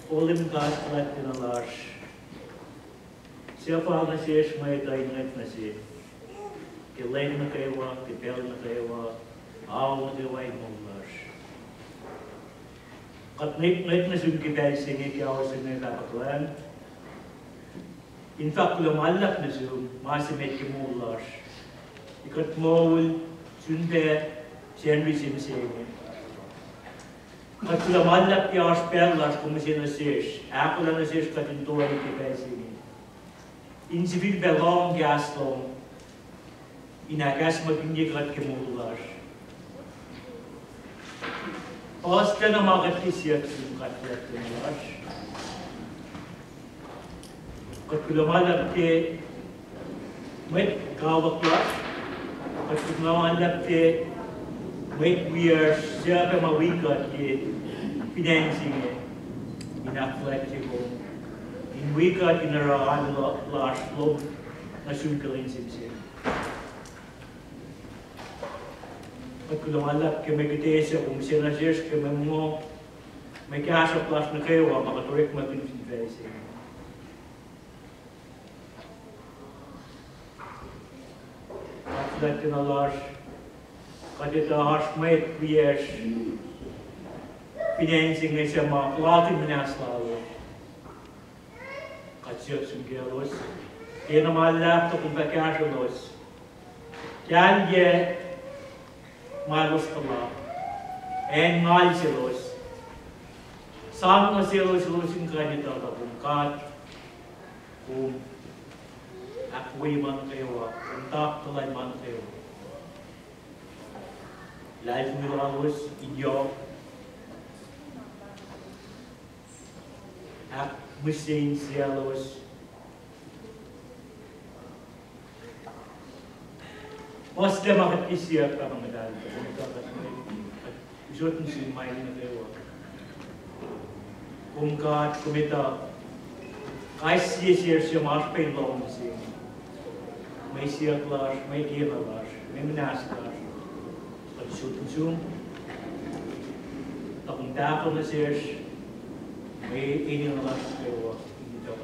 Olim kaatlatin alas. Siapa nasi esmai taingat nasi. Kilain na kaiwa, kipel na kaiwa, aw na kaiwa imulas. Kat nait na sumkipel singi kiaw singi kapaklan. In fact, lumalak na sum, masimet kimulas. Ikat mawul, sunde, senri simsingi. Kat lumalak kiaw spellas kumasin na sis. Ako lang na sis katintuan kipel singi. In civil belong gaslong, inagas maginggigat kimulas. Osta na makatisiyak sumkatlat kimulas. Kat lumalak ke may kawaklas. Kat lumalak ke may years siya pa mawikat ke financing inaklat ko. In wikat inaraan last lob na sumkalin simsim. At lumalak ke may kitesa kung sinasir ke may mo may kasa plus na kayo makaturik matinsinfacing. At lahat na lars kadita harsh may years financing na siya makulatin minaslalo. Katsiyot sumgelos. Kaya namalap to kung kakasyalos. Yan ye malos kala. En mal silos. Sam na silos lusin kanita ta kung kat. Kung akwi man kayo. Kung tak tulay man kayo. Life milalos inyo. Machine cielos. Poste makatisiyak ka mga dali. Isotin si Mike na kayo. Kung kumita, kahit siya mas pailong siya. May siyak las, may kila las, may minas las. Pag isotin takong dako na siya. May ini naman kayo dito.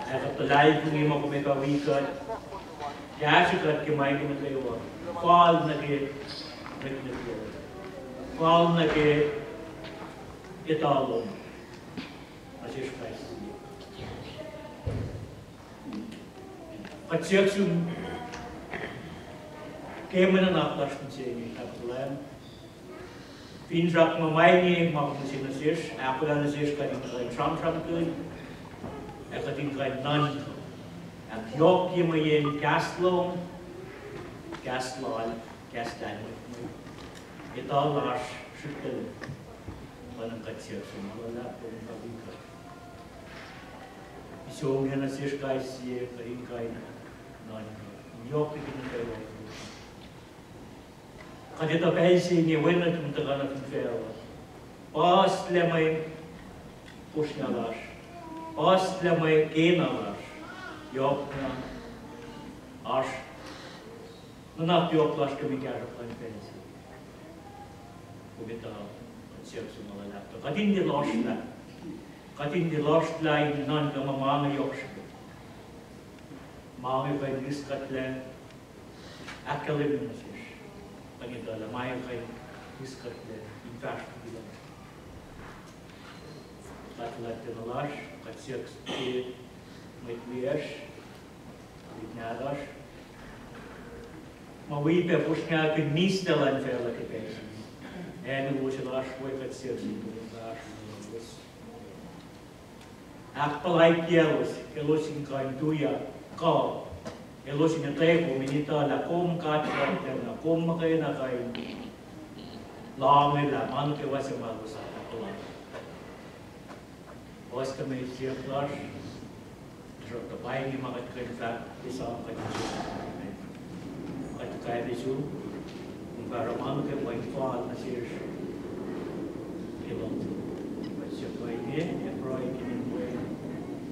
Nakapalay kung ima ko may kawikat. Kaya sikat kimay ko na kayo. Fall na kayo. Fall na kayo. Italong. Asis Christ. Katsiyak sum. Kaya man ang naklas kung siya yung nakapalayan. Pinjak mamaini makusin na sis, ako lang na sis kading kain tram kun, kading kain nan, at yok yung mayin gaslong, gaslan, ito las shukil, panang katsir sumalala kung kabikat. Isong yan na sis kay siya kading kain nan, yok yung kayo. Kadito pensi ni wena tumtagan at fero. Pas lemay pusnalas. Pas lemay kenalas. Yok na as. Nanap yok las kami kaya kan pensi. Kumita siya sumalala. Kadin di lost na. Kadin di lost line nan kama mga yok siya. Mga kay diskatlen. Akalim na siya. Pagkita lamay kay diskat de infast bilang. Lat tenalas katsiak sti mitlias litnadas. Mawipe pusnya ke nistelan fela ke pes. En wo se las foi katsiak sti das. Akpalai kielos, kelos in kain tuya ka. Elos in teko minita la kom katrat na kom makay na kay langoy la man ke wasa malusa atula. Was kami siya class. So the bay ni makat kay fat isa ka disu. At kay disu para man ke way fall na siya. Kilo. But siya bay ni proy kini way.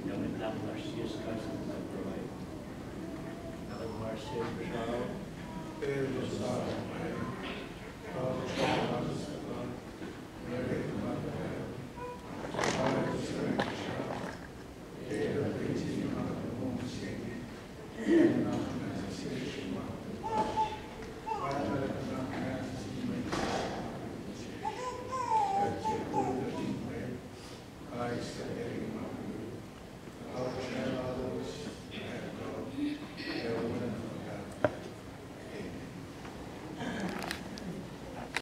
Yaman lang la siya ka sa proy. Marcel Bishao.